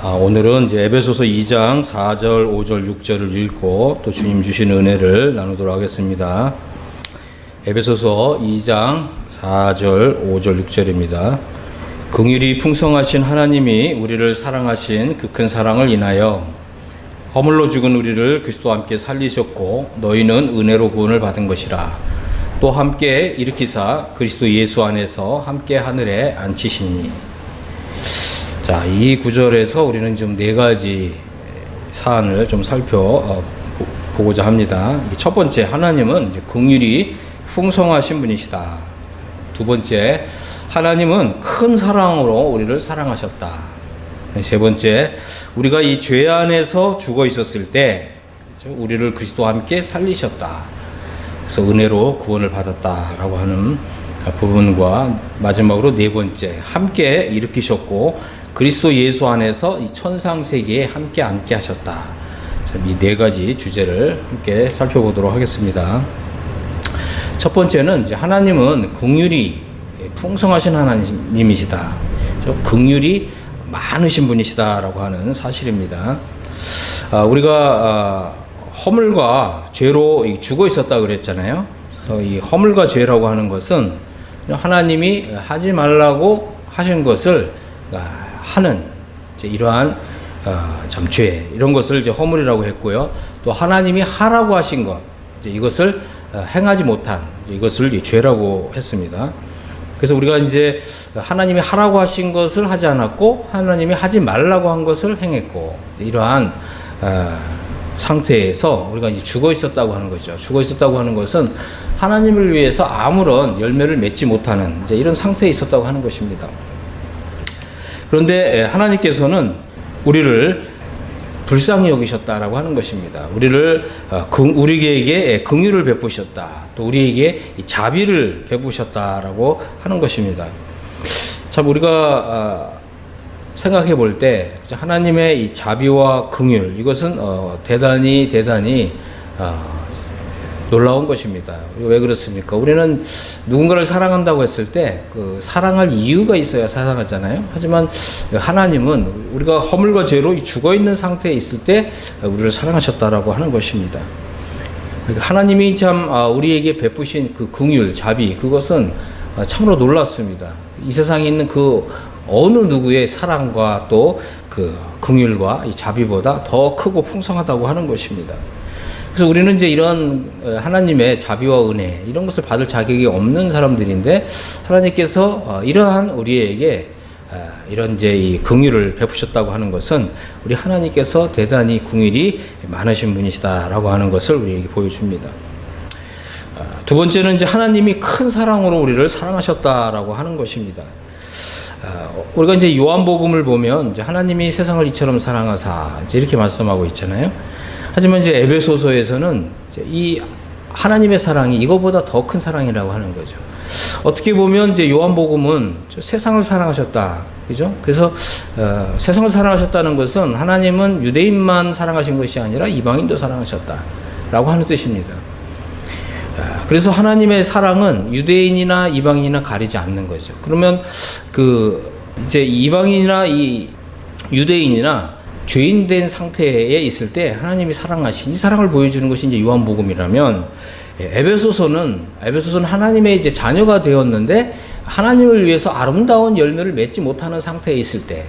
오늘은 이제 에베소서 2장 4절, 5절, 6절을 읽고 또 주님 주신 은혜를 나누도록 하겠습니다. 에베소서 2장 4절, 5절, 6절입니다. 긍휼이 풍성하신 하나님이 우리를 사랑하신 그 큰 사랑을 인하여 허물로 죽은 우리를 그리스도와 함께 살리셨고 너희는 은혜로 구원을 받은 것이라. 또 함께 일으키사 그리스도 예수 안에서 함께 하늘에 앉히시니. 자, 이 구절에서 우리는 좀 네 가지 사안을 좀 살펴보고자 합니다. 첫 번째, 하나님은 이제 긍휼이 풍성하신 분이시다. 두 번째, 하나님은 큰 사랑으로 우리를 사랑하셨다. 세 번째, 우리가 이 죄 안에서 죽어 있었을 때 우리를 그리스도와 함께 살리셨다. 그래서 은혜로 구원을 받았다라고 하는 부분과 마지막으로 네 번째, 함께 일으키셨고 그리스도 예수 안에서 이 천상 세계에 함께 앉게 하셨다. 이 네 가지 주제를 함께 살펴보도록 하겠습니다. 첫 번째는 이제 하나님은 긍휼이 풍성하신 하나님이시다. 긍휼이 많으신 분이시다라고 하는 사실입니다. 우리가 허물과 죄로 죽어 있었다 그랬잖아요. 그래서 이 허물과 죄라고 하는 것은 하나님이 하지 말라고 하신 것을 하는 이러한 참 죄, 이런 것을 이제 허물이라고 했고요. 또 하나님이 하라고 하신 것, 이것을 행하지 못한 이것을 죄라고 했습니다. 그래서 우리가 이제 하나님이 하라고 하신 것을 하지 않았고 하나님이 하지 말라고 한 것을 행했고, 이러한 상태에서 우리가 이제 죽어 있었다고 하는 거죠. 죽어 있었다고 하는 것은 하나님을 위해서 아무런 열매를 맺지 못하는 이제 이런 상태에 있었다고 하는 것입니다. 그런데 하나님께서는 우리를 불쌍히 여기셨다라고 하는 것입니다. 우리에게 긍휼을 베푸셨다. 또 우리에게 자비를 베푸셨다라고 하는 것입니다. 참 우리가 생각해 볼 때 하나님의 이 자비와 긍휼, 이것은 대단히 놀라운 것입니다. 왜 그렇습니까? 우리는 누군가를 사랑한다고 했을 때 그 사랑할 이유가 있어야 사랑하잖아요. 하지만 하나님은 우리가 허물과 죄로 죽어 있는 상태에 있을 때 우리를 사랑하셨다라고 하는 것입니다. 하나님이 참 우리에게 베푸신 그 긍휼, 자비, 그것은 참으로 놀랐습니다. 이 세상에 있는 그 어느 누구의 사랑과 또 그 긍휼과 이 자비보다 더 크고 풍성하다고 하는 것입니다. 그래서 우리는 이제 이런 하나님의 자비와 은혜, 이런 것을 받을 자격이 없는 사람들인데 하나님께서 이러한 우리에게 이런 이제 이 긍휼을 베푸셨다고 하는 것은 우리 하나님께서 대단히 긍휼이 많으신 분이시다라고 하는 것을 우리에게 보여줍니다. 두 번째는 이제 하나님이 큰 사랑으로 우리를 사랑하셨다라고 하는 것입니다. 우리가 이제 요한복음을 보면 이제 하나님이 세상을 이처럼 사랑하사 이제 이렇게 말씀하고 있잖아요. 하지만 이제 에베소서에서는 이 하나님의 사랑이 이거보다 더 큰 사랑이라고 하는 거죠. 어떻게 보면 이제 요한복음은 세상을 사랑하셨다, 그죠? 그래서 세상을 사랑하셨다는 것은 하나님은 유대인만 사랑하신 것이 아니라 이방인도 사랑하셨다라고 하는 뜻입니다. 그래서 하나님의 사랑은 유대인이나 이방인이나 가리지 않는 거죠. 그러면 이제 이방인이나 이 유대인이나 죄인된 상태에 있을 때 하나님이 사랑하신 이 사랑을 보여주는 것이 이제 요한복음이라면, 에베소서는 하나님의 이제 자녀가 되었는데 하나님을 위해서 아름다운 열매를 맺지 못하는 상태에 있을 때,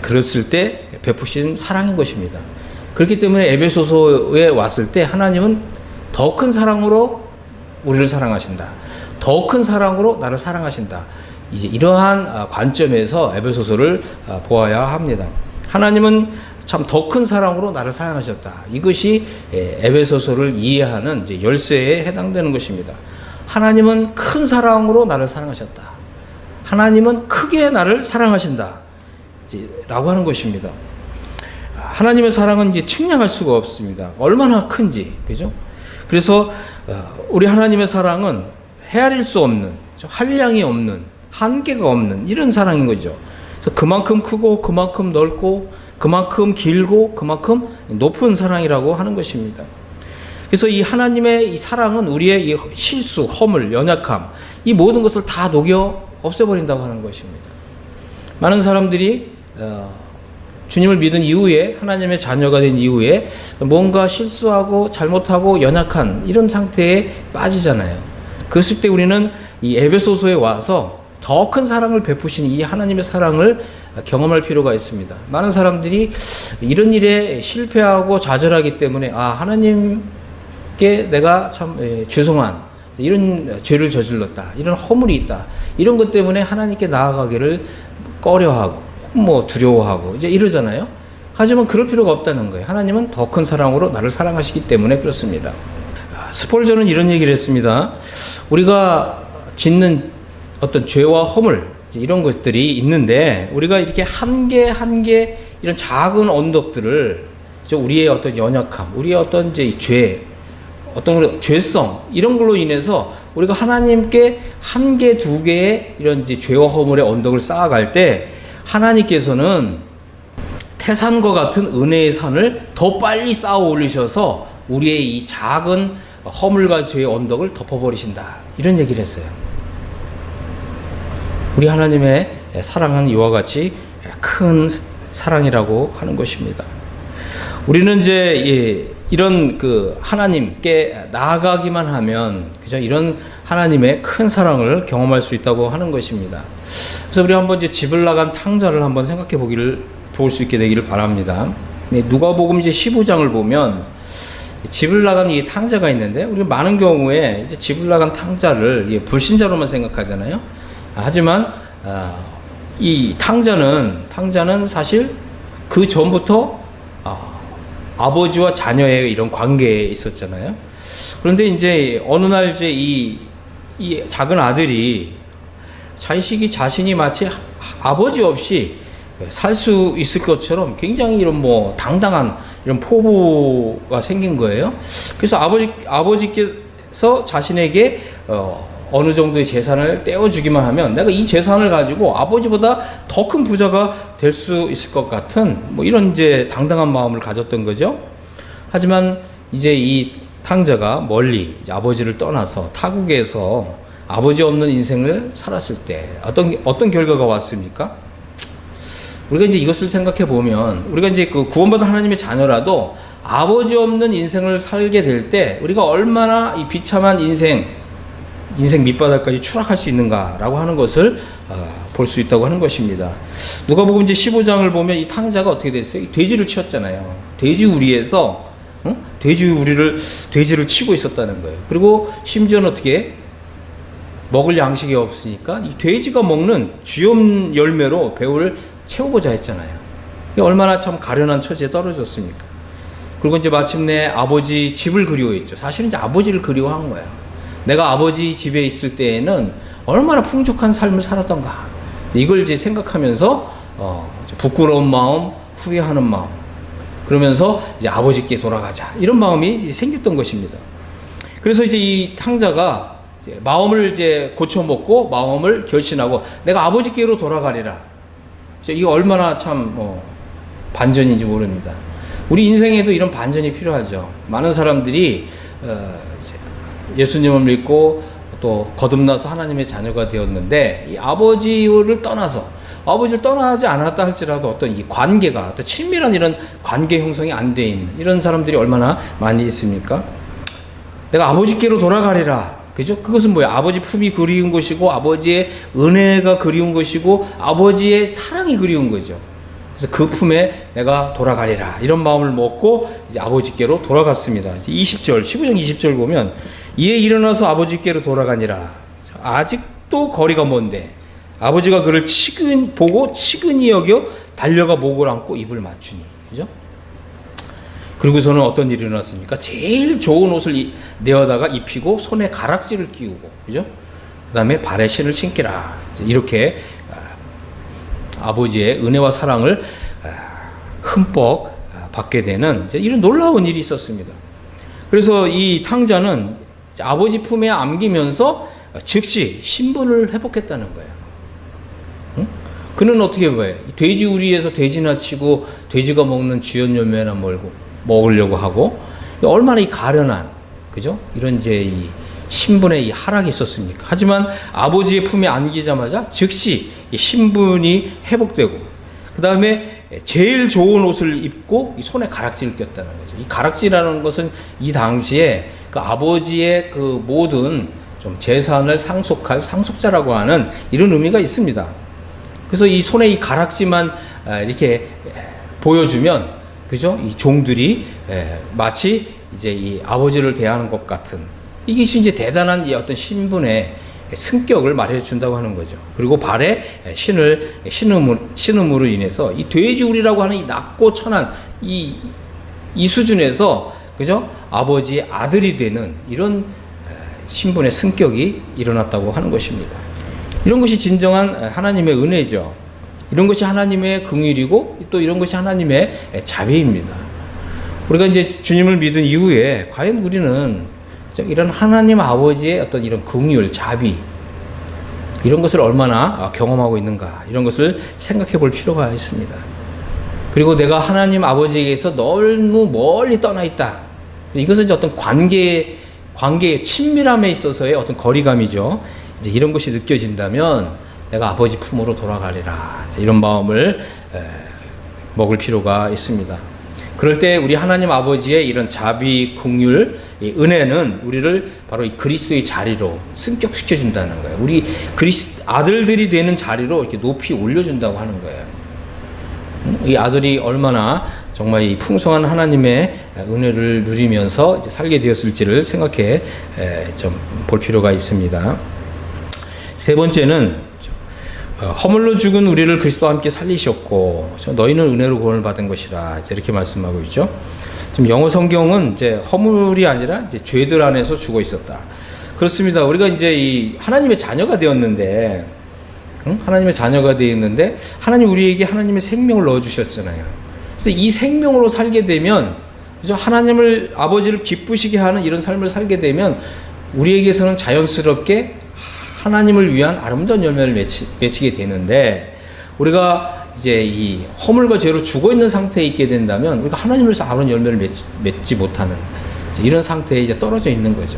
그랬을 때 베푸신 사랑인 것입니다. 그렇기 때문에 에베소서에 왔을 때 하나님은 더 큰 사랑으로 우리를 사랑하신다. 더 큰 사랑으로 나를 사랑하신다. 이제 이러한 관점에서 에베소서를 보아야 합니다. 하나님은 참 더 큰 사랑으로 나를 사랑하셨다. 이것이 에베소서를 이해하는 이제 열쇠에 해당되는 것입니다. 하나님은 큰 사랑으로 나를 사랑하셨다. 하나님은 크게 나를 사랑하신다. 라고 하는 것입니다. 하나님의 사랑은 이제 측량할 수가 없습니다. 얼마나 큰지, 그죠? 그래서 우리 하나님의 사랑은 헤아릴 수 없는, 한량이 없는, 한계가 없는 이런 사랑인 거죠. 그래서 그만큼 크고 그만큼 넓고 그만큼 길고 그만큼 높은 사랑이라고 하는 것입니다. 그래서 이 하나님의 이 사랑은 우리의 이 실수, 허물, 연약함, 이 모든 것을 다 녹여 없애버린다고 하는 것입니다. 많은 사람들이 주님을 믿은 이후에 하나님의 자녀가 된 이후에 뭔가 실수하고 잘못하고 연약한 이런 상태에 빠지잖아요. 그랬을 때 우리는 이 에베소서에 와서 더 큰 사랑을 베푸신 이 하나님의 사랑을 경험할 필요가 있습니다. 많은 사람들이 이런 일에 실패하고 좌절하기 때문에 하나님께 내가 참 죄송한 이런 죄를 저질렀다, 이런 허물이 있다, 이런 것 때문에 하나님께 나아가기를 꺼려하고 두려워하고 이제 이러잖아요. 하지만 그럴 필요가 없다는 거예요. 하나님은 더 큰 사랑으로 나를 사랑하시기 때문에 그렇습니다. 스폴저는 이런 얘기를 했습니다. 우리가 짓는 어떤 죄와 허물 이런 것들이 있는데 우리가 이렇게 한 개 한 개 이런 작은 언덕들을 우리의 어떤 연약함, 우리의 어떤 이제 죄, 어떤 죄성 이런 걸로 인해서 우리가 하나님께 한 개, 두 개의 이런 이제 죄와 허물의 언덕을 쌓아갈 때 하나님께서는 태산과 같은 은혜의 산을 더 빨리 쌓아 올리셔서 우리의 이 작은 허물과 죄의 언덕을 덮어버리신다. 이런 얘기를 했어요. 우리 하나님의 사랑은 이와 같이 큰 사랑이라고 하는 것입니다. 우리는 이제 이런 하나님께 나아가기만 하면 그죠? 이런 하나님의 큰 사랑을 경험할 수 있다고 하는 것입니다. 그래서 우리 한번 이제 집을 나간 탕자를 한번 생각해 볼 수 있게 되기를 바랍니다. 누가복음 이제 15장을 보면 집을 나간 이 탕자가 있는데 우리가 많은 경우에 이제 집을 나간 탕자를 불신자로만 생각하잖아요. 하지만 이 탕자는 사실 그 전부터 아버지와 자녀의 이런 관계에 있었잖아요. 그런데 이제 어느 날 이제 이 작은 아들이 자신이 마치 아버지 없이 살 수 있을 것처럼 굉장히 이런 당당한 이런 포부가 생긴 거예요. 그래서 아버지께서 자신에게 어느 정도의 재산을 떼어주기만 하면 내가 이 재산을 가지고 아버지보다 더 큰 부자가 될 수 있을 것 같은 이런 이제 당당한 마음을 가졌던 거죠. 하지만 이제 이 탕자가 멀리 이제 아버지를 떠나서 타국에서 아버지 없는 인생을 살았을 때 어떤 결과가 왔습니까? 우리가 이제 이것을 생각해 보면 우리가 이제 구원받은 하나님의 자녀라도 아버지 없는 인생을 살게 될 때 우리가 얼마나 이 비참한 인생 밑바닥까지 추락할 수 있는가라고 하는 것을 볼 수 있다고 하는 것입니다. 누가복음 이제 15장을 보면 이 탕자가 어떻게 됐어요? 돼지를 치었잖아요. 돼지우리에서 돼지를 치고 있었다는 거예요. 그리고 심지어는 어떻게 먹을 양식이 없으니까 이 돼지가 먹는 쥐염 열매로 배를 채우고자 했잖아요. 얼마나 참 가련한 처지에 떨어졌습니까? 그리고 이제 마침내 아버지 집을 그리워했죠. 사실은 이제 아버지를 그리워한 거예요. 내가 아버지 집에 있을 때에는 얼마나 풍족한 삶을 살았던가. 이걸 이제 생각하면서 부끄러운 마음, 후회하는 마음. 그러면서 이제 아버지께 돌아가자. 이런 마음이 생겼던 것입니다. 그래서 이제 이 탕자가 이제 마음을 이제 고쳐먹고 마음을 결심하고 내가 아버지께로 돌아가리라. 이게 얼마나 참 반전인지 모릅니다. 우리 인생에도 이런 반전이 필요하죠. 많은 사람들이 예수님을 믿고 또 거듭나서 하나님의 자녀가 되었는데 이 아버지를 떠나지 않았다 할지라도 어떤 이 관계가 또 친밀한 이런 관계 형성이 안 돼 있는 이런 사람들이 얼마나 많이 있습니까? 내가 아버지께로 돌아가리라. 그죠? 그것은 뭐야? 아버지 품이 그리운 것이고 아버지의 은혜가 그리운 것이고 아버지의 사랑이 그리운 거죠. 그래서 그 품에 내가 돌아가리라. 이런 마음을 먹고 이제 아버지께로 돌아갔습니다. 15장 20절 보면 이에 일어나서 아버지께로 돌아가니라. 아직도 거리가 먼데 아버지가 그를 보고 치근히 여겨 달려가 목을 안고 입을 맞추니. 그죠? 그리고서는 어떤 일이 일어났습니까? 제일 좋은 옷을 내어다가 입히고 손에 가락지를 끼우고, 그죠? 그 다음에 발에 신을 신기라. 이렇게 아버지의 은혜와 사랑을 흠뻑 받게 되는 이런 놀라운 일이 있었습니다. 그래서 이 탕자는 아버지 품에 안기면서 즉시 신분을 회복했다는 거예요. 응? 그는 어떻게 봐요? 돼지 우리에서 돼지나 치고 돼지가 먹는 쥐연열매나 먹으려고 하고 얼마나 이 가련한, 그죠? 이런 이제 이 신분의 이 하락이 있었습니까? 하지만 아버지의 품에 안기자마자 즉시 이 신분이 회복되고 그 다음에 제일 좋은 옷을 입고 이 손에 가락지를 꼈다는 거죠. 이 가락지라는 것은 이 당시에 그 아버지의 그 모든 좀 재산을 상속할 상속자라고 하는 이런 의미가 있습니다. 그래서 이 손에 이 가락지만 이렇게 보여주면, 그죠? 이 종들이 마치 이제 이 아버지를 대하는 것 같은, 이게 이제 대단한 이 어떤 신분의 승격을 말해준다고 하는 거죠. 그리고 발에 신음으로 인해서 이 돼지우리라고 하는 이 낮고 천한 이 수준에서, 그죠? 아버지의 아들이 되는 이런 신분의 승격이 일어났다고 하는 것입니다. 이런 것이 진정한 하나님의 은혜죠. 이런 것이 하나님의 긍휼이고 또 이런 것이 하나님의 자비입니다. 우리가 이제 주님을 믿은 이후에 과연 우리는 이런 하나님 아버지의 어떤 이런 긍휼, 자비, 이런 것을 얼마나 경험하고 있는가, 이런 것을 생각해 볼 필요가 있습니다. 그리고 내가 하나님 아버지에게서 너무 멀리 떠나 있다. 이것은 이제 어떤 관계의 친밀함에 있어서의 어떤 거리감이죠. 이제 이런 것이 느껴진다면 내가 아버지 품으로 돌아가리라, 이런 마음을 먹을 필요가 있습니다. 그럴 때 우리 하나님 아버지의 이런 자비, 긍휼, 은혜는 우리를 바로 이 그리스도의 자리로 승격시켜 준다는 거예요. 우리 아들들이 되는 자리로 이렇게 높이 올려준다고 하는 거예요. 이 아들이 얼마나 정말 이 풍성한 하나님의 은혜를 누리면서 이제 살게 되었을지를 생각해 좀 볼 필요가 있습니다. 세 번째는 허물로 죽은 우리를 그리스도와 함께 살리셨고 너희는 은혜로 구원을 받은 것이라, 이렇게 말씀하고 있죠. 지금 영어 성경은 이제 허물이 아니라 이제 죄들 안에서 죽어 있었다. 그렇습니다. 우리가 이제 이 하나님의 자녀가 되었는데, 하나님의 자녀가 되었는데 하나님 우리에게 하나님의 생명을 넣어 주셨잖아요. 그래서 이 생명으로 살게 되면, 그죠? 하나님을 아버지를 기쁘시게 하는 이런 삶을 살게 되면 우리에게서는 자연스럽게 하나님을 위한 아름다운 열매를 맺히게 되는데, 우리가 이제 이 허물과 죄로 죽어 있는 상태에 있게 된다면 우리가 하나님을 위해서 아무런 열매를 맺지 못하는 이런 상태에 이제 떨어져 있는 거죠.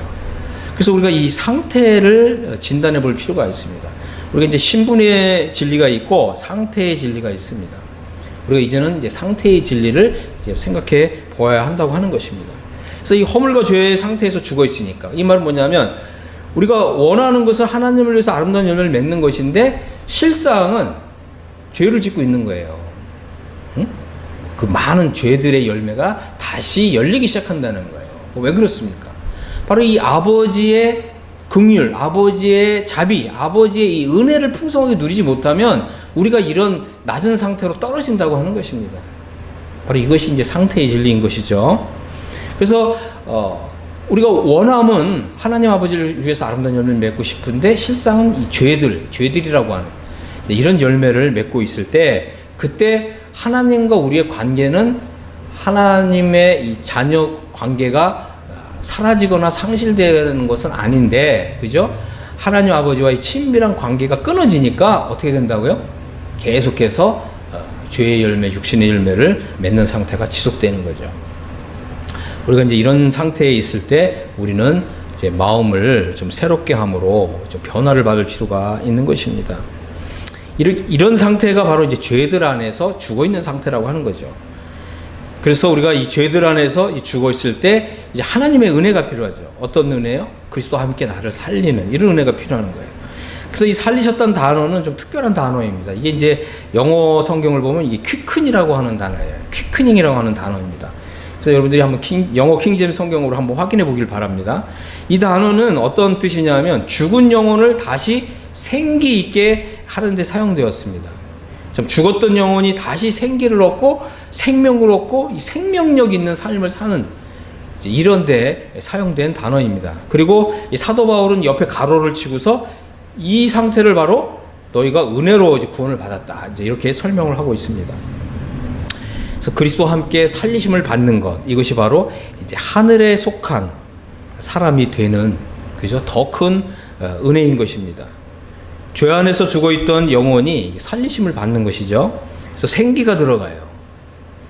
그래서 우리가 이 상태를 진단해 볼 필요가 있습니다. 우리가 이제 신분의 진리가 있고 상태의 진리가 있습니다. 우리가 이제는 이제 상태의 진리를 이제 생각해 보아야 한다고 하는 것입니다. 그래서 이 허물과 죄의 상태에서 죽어 있으니까, 이 말은 뭐냐면 우리가 원하는 것은 하나님을 위해서 아름다운 열매를 맺는 것인데 실상은 죄를 짓고 있는 거예요. 응? 그 많은 죄들의 열매가 다시 열리기 시작한다는 거예요. 왜 그렇습니까? 바로 이 아버지의 긍휼, 아버지의 자비, 아버지의 이 은혜를 풍성하게 누리지 못하면 우리가 이런 낮은 상태로 떨어진다고 하는 것입니다. 바로 이것이 이제 상태의 진리인 것이죠. 그래서 우리가 원함은 하나님 아버지를 위해서 아름다운 열매를 맺고 싶은데 실상은 이 죄들이라고 하는 이런 열매를 맺고 있을 때, 그때 하나님과 우리의 관계는 하나님의 이 자녀 관계가 사라지거나 상실되는 것은 아닌데, 그죠? 하나님 아버지와의 친밀한 관계가 끊어지니까 어떻게 된다고요? 계속해서 죄의 열매, 육신의 열매를 맺는 상태가 지속되는 거죠. 우리가 이제 이런 상태에 있을 때 우리는 이제 마음을 좀 새롭게 함으로 좀 변화를 받을 필요가 있는 것입니다. 이런 상태가 바로 이제 죄들 안에서 죽어 있는 상태라고 하는 거죠. 그래서 우리가 이 죄들 안에서 죽어 있을 때 이제 하나님의 은혜가 필요하죠. 어떤 은혜요? 그리스도와 함께 나를 살리는 이런 은혜가 필요한 거예요. 그래서 이 살리셨다는 단어는 좀 특별한 단어입니다. 이게 이제 영어 성경을 보면 이게 퀴큰이라고 하는 단어예요. 퀴크닝이라고 하는 단어입니다. 그래서 여러분들이 한번 영어 킹제임스 성경으로 한번 확인해 보길 바랍니다. 이 단어는 어떤 뜻이냐면 죽은 영혼을 다시 생기 있게 하는 데 사용되었습니다. 좀 죽었던 영혼이 다시 생기를 얻고 생명을 얻고 이 생명력 있는 삶을 사는 이런 데 사용된 단어입니다. 그리고 이 사도 바울은 옆에 가로를 치고서 이 상태를 바로 너희가 은혜로 이제 구원을 받았다, 이제 이렇게 설명을 하고 있습니다. 그래서 그리스도와 함께 살리심을 받는 것, 이것이 바로 이제 하늘에 속한 사람이 되는, 그죠? 더 큰 은혜인 것입니다. 죄 안에서 죽어 있던 영혼이 살리심을 받는 것이죠. 그래서 생기가 들어가요.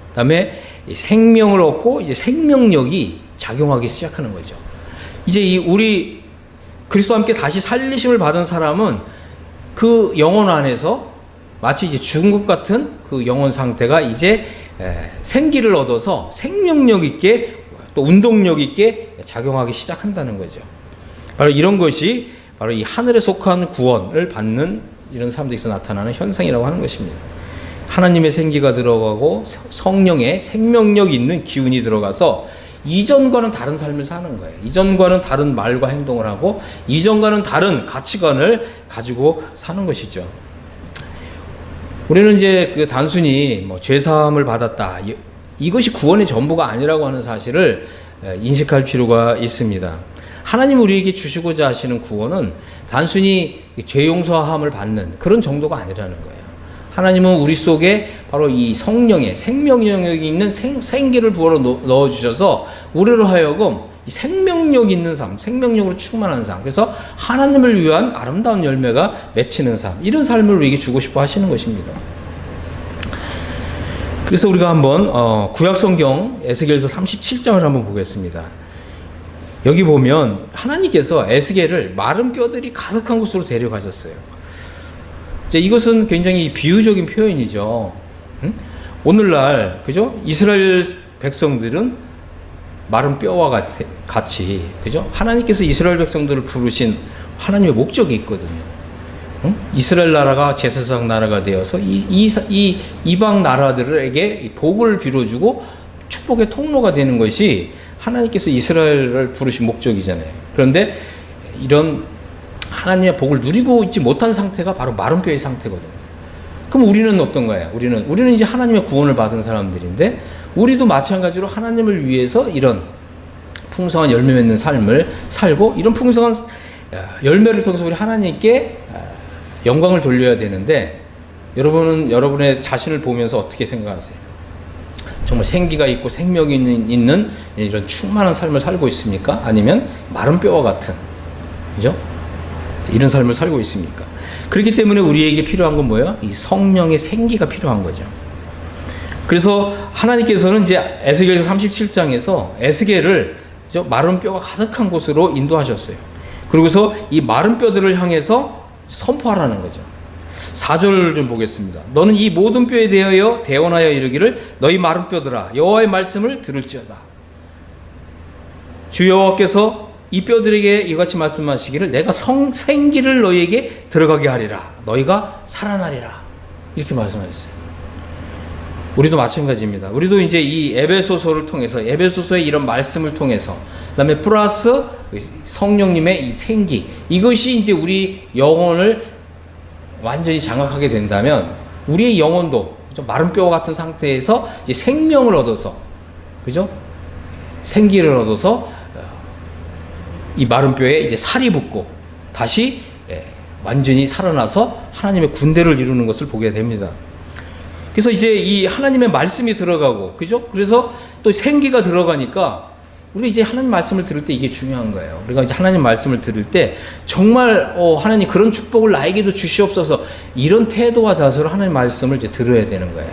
그다음에 생명을 얻고 이제 생명력이 작용하기 시작하는 거죠. 이제 우리 그리스도와 함께 다시 살리심을 받은 사람은 그 영혼 안에서 마치 이제 죽은 것 같은 그 영혼 상태가 이제 생기를 얻어서 생명력 있게 또 운동력 있게 작용하기 시작한다는 거죠. 바로 이런 것이 바로 이 하늘에 속한 구원을 받는 이런 사람들에서 나타나는 현상이라고 하는 것입니다. 하나님의 생기가 들어가고 성령의 생명력 있는 기운이 들어가서 이전과는 다른 삶을 사는 거예요. 이전과는 다른 말과 행동을 하고 이전과는 다른 가치관을 가지고 사는 것이죠. 우리는 이제 그 단순히 뭐 죄사함을 받았다, 이것이 구원의 전부가 아니라고 하는 사실을 인식할 필요가 있습니다. 하나님 우리에게 주시고자 하시는 구원은 단순히 죄 용서함을 받는 그런 정도가 아니라는 거예요. 하나님은 우리 속에 바로 이 성령의 생명력이 있는 생기를 부어 넣어주셔서 우리로 하여금 이 생명력 있는 삶, 생명력으로 충만한 삶, 그래서 하나님을 위한 아름다운 열매가 맺히는 삶, 이런 삶을 우리에게 주고 싶어 하시는 것입니다. 그래서 우리가 한번 구약성경 에스겔서 37장을 한번 보겠습니다. 여기 보면 하나님께서 에스겔을 마른 뼈들이 가득한 곳으로 데려가셨어요. 이것은 굉장히 비유적인 표현이죠. 오늘날 그죠? 이스라엘 백성들은 마른 뼈와 같이 그죠? 하나님께서 이스라엘 백성들을 부르신 하나님의 목적이 있거든요. 이스라엘 나라가 제사장 나라가 되어서 이 이방 나라들에게 복을 빌어주고 축복의 통로가 되는 것이 하나님께서 이스라엘을 부르신 목적이잖아요. 그런데 이런 하나님의 복을 누리고 있지 못한 상태가 바로 마른 뼈의 상태거든요. 그럼 우리는 어떤 거예요? 우리는 이제 하나님의 구원을 받은 사람들인데 우리도 마찬가지로 하나님을 위해서 이런 풍성한 열매 맺는 삶을 살고 이런 풍성한 열매를 통해서 우리 하나님께 영광을 돌려야 되는데 여러분은 여러분의 자신을 보면서 어떻게 생각하세요? 정말 생기가 있고 생명이 있는 이런 충만한 삶을 살고 있습니까? 아니면 마른 뼈와 같은, 그죠? 이런 삶을 살고 있습니까? 그렇기 때문에 우리에게 필요한 건 뭐예요? 이 성령의 생기가 필요한 거죠. 그래서 하나님께서는 이제 에스겔서 37장에서 에스겔을 마른 뼈가 가득한 곳으로 인도하셨어요. 그러고서 이 마른 뼈들을 향해서 선포하라는 거죠. 4절 좀 보겠습니다. 너는 이 모든 뼈에 대하여 대언하여 이르기를 너희 마른 뼈들아 여호와의 말씀을 들을지어다. 주 여호와께서 이 뼈들에게 이같이 말씀하시기를 내가 생기를 너희에게 들어가게 하리라. 너희가 살아나리라. 이렇게 말씀하셨어요. 우리도 마찬가지입니다. 우리도 이제 이 에베소서를 통해서 에베소서의 이런 말씀을 통해서 그다음에 플러스 성령님의 이 생기, 이것이 이제 우리 영혼을 완전히 장악하게 된다면 우리의 영혼도 그죠? 마른 뼈 같은 상태에서 이제 생명을 얻어서 그죠? 생기를 얻어서 이 마른 뼈에 이제 살이 붙고 다시 완전히 살아나서 하나님의 군대를 이루는 것을 보게 됩니다. 그래서 이제 이 하나님의 말씀이 들어가고 그죠? 그래서 또 생기가 들어가니까 우리가 이제 하나님 말씀을 들을 때 이게 중요한 거예요. 우리가 이제 하나님 말씀을 들을 때 정말 하나님 그런 축복을 나에게도 주시옵소서 이런 태도와 자세로 하나님 말씀을 이제 들어야 되는 거예요.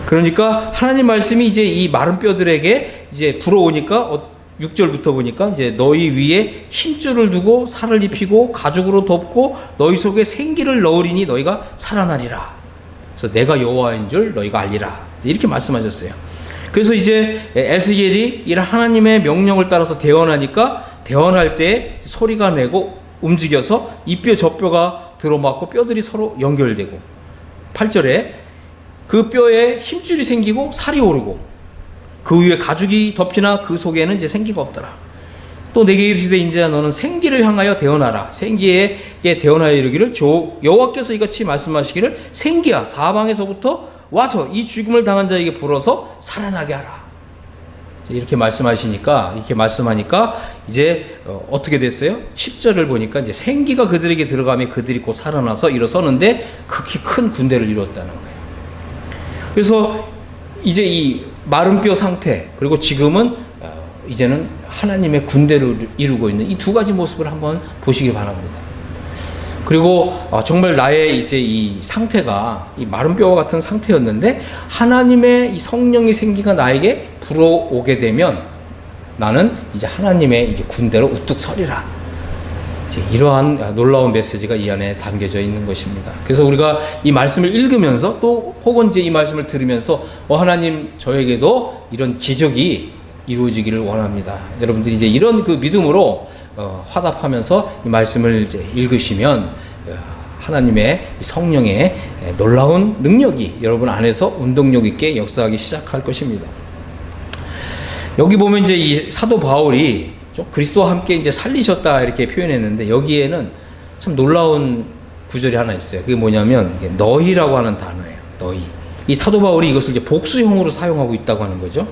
그러니까 하나님 말씀이 이제 이 마른 뼈들에게 이제 불어오니까 6절부터 보니까 이제 너희 위에 힘줄을 두고 살을 입히고 가죽으로 덮고 너희 속에 생기를 넣으리니 너희가 살아나리라. 그래서 내가 여호와인 줄 너희가 알리라. 이렇게 말씀하셨어요. 그래서 이제 에스겔이 이런 하나님의 명령을 따라서 대언하니까 대언할 때 소리가 내고 움직여서 이 뼈 저 뼈가 들어맞고 뼈들이 서로 연결되고 8절에 그 뼈에 힘줄이 생기고 살이 오르고 그 위에 가죽이 덮이나 그 속에는 이제 생기가 없더라. 또 내게 이르시되 인자야 너는 생기를 향하여 대언하라. 생기에게 대언하여 이르기를 여호와께서 이같이 말씀하시기를 생기야 사방에서부터 와서 이 죽음을 당한 자에게 불어서 살아나게 하라. 이렇게 말씀하시니까 이렇게 말씀하니까 이제 어떻게 됐어요? 10절을 보니까 이제 생기가 그들에게 들어가며 그들이 곧 살아나서 일어서는데 극히 큰 군대를 이뤘다는 거예요. 그래서 이제 이 마른 뼈 상태 그리고 지금은 이제는 하나님의 군대를 이루고 있는 이 두 가지 모습을 한번 보시기 바랍니다. 그리고 정말 나의 이제 이 상태가 이 마른 뼈와 같은 상태였는데 하나님의 이 성령의 생기가 나에게 불어오게 되면 나는 이제 하나님의 이제 군대로 우뚝 서리라. 이러한 놀라운 메시지가 이 안에 담겨져 있는 것입니다. 그래서 우리가 이 말씀을 읽으면서 또 혹은 이제 이 말씀을 들으면서 하나님 저에게도 이런 기적이 이루어지기를 원합니다. 여러분들이 이제 이런 그 믿음으로 화답하면서 이 말씀을 이제 읽으시면 하나님의 성령의 놀라운 능력이 여러분 안에서 운동력 있게 역사하기 시작할 것입니다. 여기 보면 이제 이 사도 바울이 그리스도와 함께 이제 살리셨다 이렇게 표현했는데 여기에는 참 놀라운 구절이 하나 있어요. 그게 뭐냐면 너희라고 하는 단어예요. 너희. 이 사도 바울이 이것을 이제 복수형으로 사용하고 있다고 하는 거죠.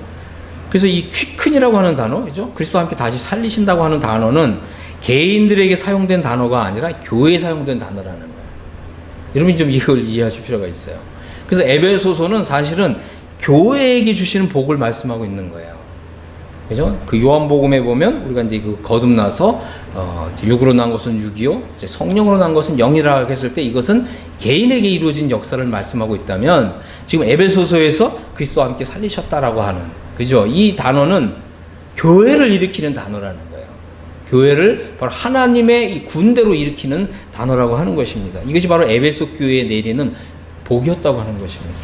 그래서 이 퀴큰이라고 하는 단어, 그죠? 그리스도와 함께 다시 살리신다고 하는 단어는 개인들에게 사용된 단어가 아니라 교회에 사용된 단어라는 거예요. 여러분이 좀 이걸 이해하실 필요가 있어요. 그래서 에베소서는 사실은 교회에게 주시는 복을 말씀하고 있는 거예요. 그죠? 그 요한복음에 보면 우리가 이제 그 거듭나서 육으로 난 것은 육이요, 이제 성령으로 난 것은 영이라고 했을 때 이것은 개인에게 이루어진 역사를 말씀하고 있다면 지금 에베소서에서 그리스도와 함께 살리셨다라고 하는, 그죠? 이 단어는 교회를 일으키는 단어라는 거예요. 교회를 바로 하나님의 이 군대로 일으키는 단어라고 하는 것입니다. 이것이 바로 에베소 교회에 내리는 복이었다고 하는 것입니다.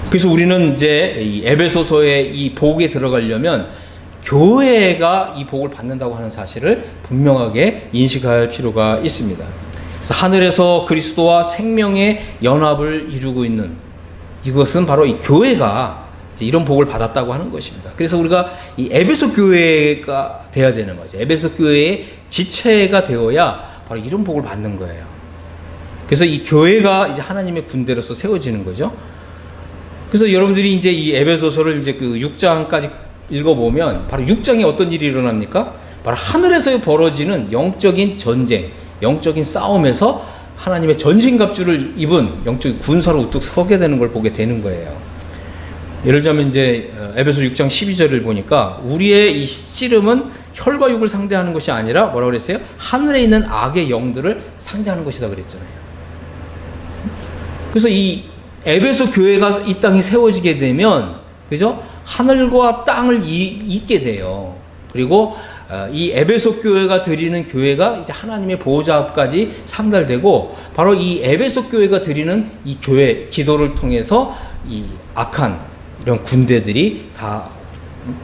그래서 우리는 이제 이 에베소서의 이 복에 들어가려면 교회가 이 복을 받는다고 하는 사실을 분명하게 인식할 필요가 있습니다. 그래서 하늘에서 그리스도와 생명의 연합을 이루고 있는 이것은 바로 이 교회가 이제 이런 복을 받았다고 하는 것입니다. 그래서 우리가 이 에베소 교회가 되어야 되는 거죠. 에베소 교회의 지체가 되어야 바로 이런 복을 받는 거예요. 그래서 이 교회가 이제 하나님의 군대로서 세워지는 거죠. 그래서 여러분들이 이제 이 에베소서를 이제 그 6장까지 읽어보면 바로 6장에 어떤 일이 일어납니까? 바로 하늘에서 벌어지는 영적인 전쟁, 영적인 싸움에서 하나님의 전신갑주를 입은 영적인 군사로 우뚝 서게 되는 걸 보게 되는 거예요. 예를 들자면 이제 에베소 6장 12절을 보니까 우리의 이 씨름은 혈과 육을 상대하는 것이 아니라 뭐라고 그랬어요? 하늘에 있는 악의 영들을 상대하는 것이다 그랬잖아요. 그래서 이 에베소 교회가 이 땅에 세워지게 되면, 그죠? 하늘과 땅을 잇게 돼요. 그리고 이 에베소 교회가 드리는 교회가 이제 하나님의 보호자 앞까지 상달되고, 바로 이 에베소 교회가 드리는 이 교회 기도를 통해서 이 악한 이런 군대들이 다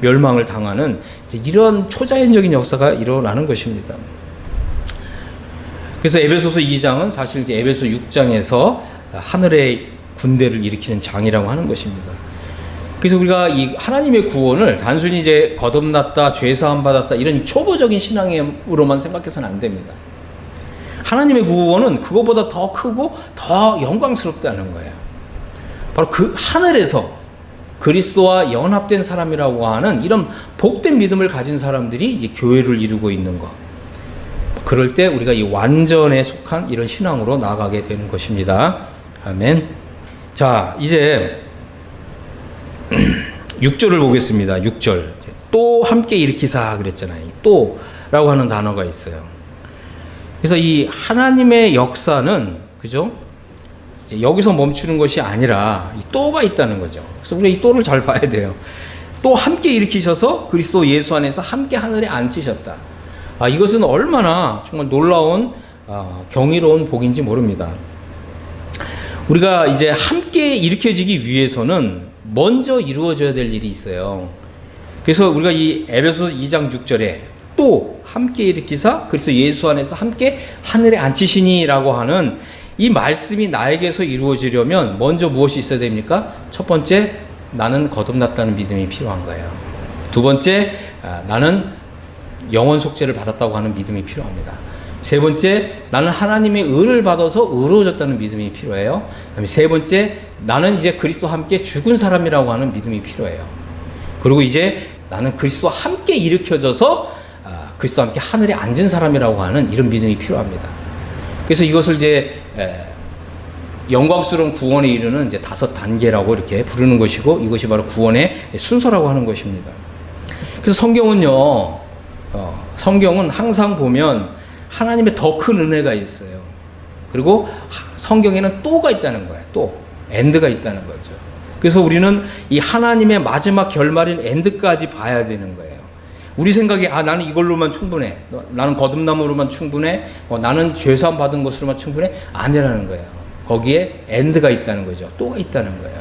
멸망을 당하는 이제 이런 초자연적인 역사가 일어나는 것입니다. 그래서 에베소서 2장은 사실 이제 에베소 6장에서 하늘의 군대를 일으키는 장이라고 하는 것입니다. 그래서 우리가 이 하나님의 구원을 단순히 이제 거듭났다, 죄사함 받았다 이런 초보적인 신앙으로만 생각해서는 안 됩니다. 하나님의 구원은 그것보다 더 크고 더 영광스럽다는 거예요. 바로 그 하늘에서 그리스도와 연합된 사람이라고 하는 이런 복된 믿음을 가진 사람들이 이제 교회를 이루고 있는 것. 그럴 때 우리가 이 완전에 속한 이런 신앙으로 나아가게 되는 것입니다. 아멘. 자, 이제 6절을 보겠습니다. 6절. 또 함께 일으키사 그랬잖아요. 또라고 하는 단어가 있어요. 그래서 이 하나님의 역사는, 그죠? 이제 여기서 멈추는 것이 아니라 이 또가 있다는 거죠. 그래서 우리가 이 또를 잘 봐야 돼요. 또 함께 일으키셔서 그리스도 예수 안에서 함께 하늘에 앉히셨다. 이것은 얼마나 정말 놀라운 경이로운 복인지 모릅니다. 우리가 이제 함께 일으켜지기 위해서는 먼저 이루어져야 될 일이 있어요. 그래서 우리가 이 에베소 2장 6절에 또 함께 일으키사 그리스도 예수 안에서 함께 하늘에 앉히시니라고 하는 이 말씀이 나에게서 이루어지려면 먼저 무엇이 있어야 됩니까? 첫 번째, 나는 거듭났다는 믿음이 필요한 거예요. 두 번째, 나는 영원 속죄를 받았다고 하는 믿음이 필요합니다. 세 번째, 나는 하나님의 의를 받아서 의로워졌다는 믿음이 필요해요. 그다음에 세 번째, 나는 이제 그리스도와 함께 죽은 사람이라고 하는 믿음이 필요해요. 그리고 이제 나는 그리스도와 함께 일으켜져서 그리스도와 함께 하늘에 앉은 사람이라고 하는 이런 믿음이 필요합니다. 그래서 이것을 이제 영광스러운 구원에 이르는 이제 5단계라고 이렇게 부르는 것이고, 이것이 바로 구원의 순서라고 하는 것입니다. 그래서 성경은 항상 보면 하나님의 더 큰 은혜가 있어요. 그리고 성경에는 또가 있다는 거예요. 또 엔드가 있다는 거죠. 그래서 우리는 이 하나님의 마지막 결말인 엔드까지 봐야 되는 거예요. 우리 생각에 나는 이걸로만 충분해. 나는 거듭남으로만 충분해. 나는 죄사함 받은 것으로만 충분해. 아니라는 거예요. 거기에 엔드가 있다는 거죠. 또가 있다는 거예요.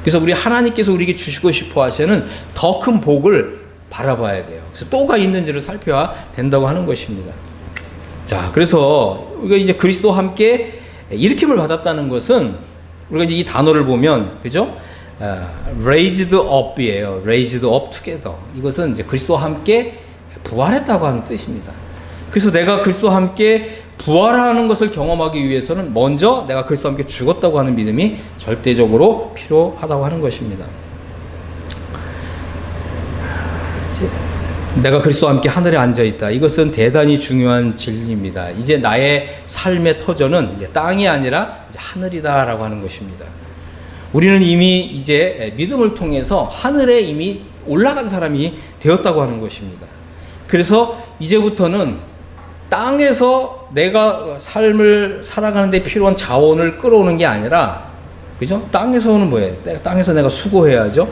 그래서 우리 하나님께서 우리에게 주시고 싶어 하시는 더 큰 복을 바라봐야 돼요. 그래서 또가 있는지를 살펴야 된다고 하는 것입니다. 자, 그래서 우리가 이제 그리스도와 함께 일으킴을 받았다는 것은 우리가 이제 이 단어를 보면, 그죠? raised up이에요. raised up together. 이것은 이제 그리스도와 함께 부활했다고 하는 뜻입니다. 그래서 내가 그리스도와 함께 부활하는 것을 경험하기 위해서는 먼저 내가 그리스도와 함께 죽었다고 하는 믿음이 절대적으로 필요하다고 하는 것입니다. 내가 그리스도와 함께 하늘에 앉아있다. 이것은 대단히 중요한 진리입니다. 이제 나의 삶의 터전은 이제 땅이 아니라 이제 하늘이다라고 하는 것입니다. 우리는 이미 이제 믿음을 통해서 하늘에 이미 올라간 사람이 되었다고 하는 것입니다. 그래서 이제부터는 땅에서 내가 삶을 살아가는 데 필요한 자원을 끌어오는 게 아니라, 그죠? 땅에서는 뭐예요? 땅에서 내가 수고해야죠.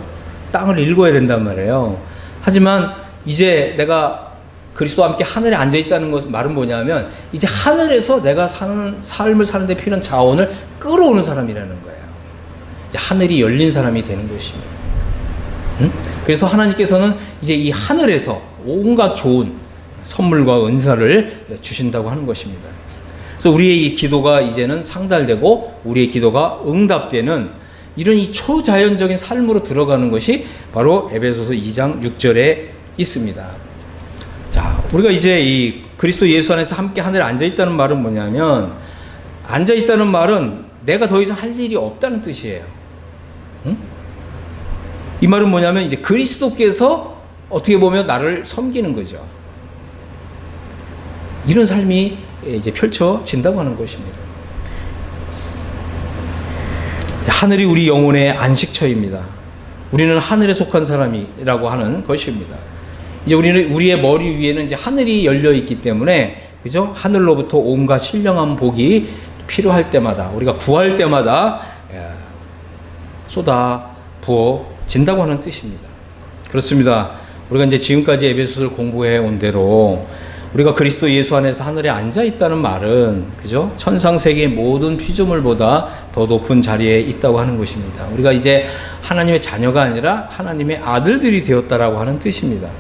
땅을 일궈야 된단 말이에요. 하지만 이제 내가 그리스도와 함께 하늘에 앉아있다는 것은 말은 뭐냐면, 이제 하늘에서 내가 사는 삶을 사는 데 필요한 자원을 끌어오는 사람이라는 거예요. 이제 하늘이 열린 사람이 되는 것입니다. 그래서 하나님께서는 이제 이 하늘에서 온갖 좋은 선물과 은사를 주신다고 하는 것입니다. 그래서 우리의 이 기도가 이제는 상달되고 우리의 기도가 응답되는 이런 이 초자연적인 삶으로 들어가는 것이 바로 에베소서 2장 6절에 있습니다. 자, 우리가 이제 이 그리스도 예수 안에서 함께 하늘에 앉아있다는 말은 뭐냐면, 앉아있다는 말은 내가 더 이상 할 일이 없다는 뜻이에요. 이 말은 뭐냐면 이제 그리스도께서 어떻게 보면 나를 섬기는 거죠. 이런 삶이 이제 펼쳐진다고 하는 것입니다. 하늘이 우리 영혼의 안식처입니다. 우리는 하늘에 속한 사람이라고 하는 것입니다. 이제 우리는 우리의 머리 위에는 이제 하늘이 열려 있기 때문에, 그죠? 하늘로부터 온갖 신령한 복이 필요할 때마다, 우리가 구할 때마다 쏟아 부어진다고 하는 뜻입니다. 그렇습니다. 우리가 이제 지금까지 에베소서를 공부해 온 대로 우리가 그리스도 예수 안에서 하늘에 앉아 있다는 말은, 그죠? 천상 세계의 모든 피조물보다 더 높은 자리에 있다고 하는 것입니다. 우리가 이제 하나님의 자녀가 아니라 하나님의 아들들이 되었다라고 하는 뜻입니다.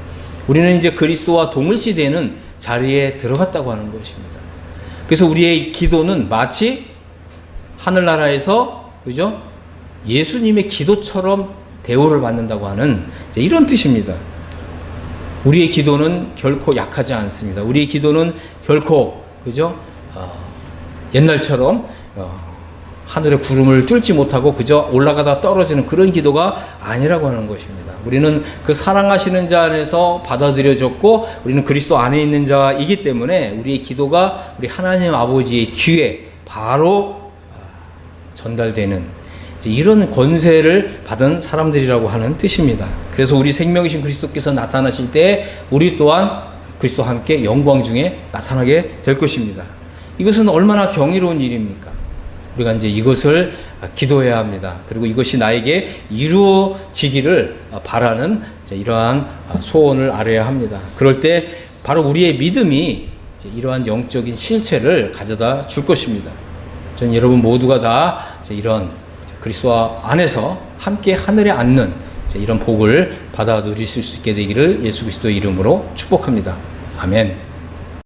우리는 이제 그리스도와 동일시되는 자리에 들어갔다고 하는 것입니다. 그래서 우리의 기도는 마치 하늘나라에서, 그죠? 예수님의 기도처럼 대우를 받는다고 하는 이런 뜻입니다. 우리의 기도는 결코 약하지 않습니다. 우리의 기도는 결코, 그죠? 옛날처럼 하늘의 구름을 뚫지 못하고 그저 올라가다 떨어지는 그런 기도가 아니라고 하는 것입니다. 우리는 그 사랑하시는 자 안에서 받아들여졌고, 우리는 그리스도 안에 있는 자이기 때문에 우리의 기도가 우리 하나님 아버지의 귀에 바로 전달되는 이런 권세를 받은 사람들이라고 하는 뜻입니다. 그래서 우리 생명이신 그리스도께서 나타나실 때 우리 또한 그리스도와 함께 영광 중에 나타나게 될 것입니다. 이것은 얼마나 경이로운 일입니까? 우리가 이제 이것을 기도해야 합니다. 그리고 이것이 나에게 이루어지기를 바라는 이러한 소원을 아뢰야 합니다. 그럴 때 바로 우리의 믿음이 이러한 영적인 실체를 가져다 줄 것입니다. 저는 여러분 모두가 다 이런 그리스도 안에서 함께 하늘에 앉는 이런 복을 받아 누리실 수 있게 되기를 예수 그리스도의 이름으로 축복합니다. 아멘.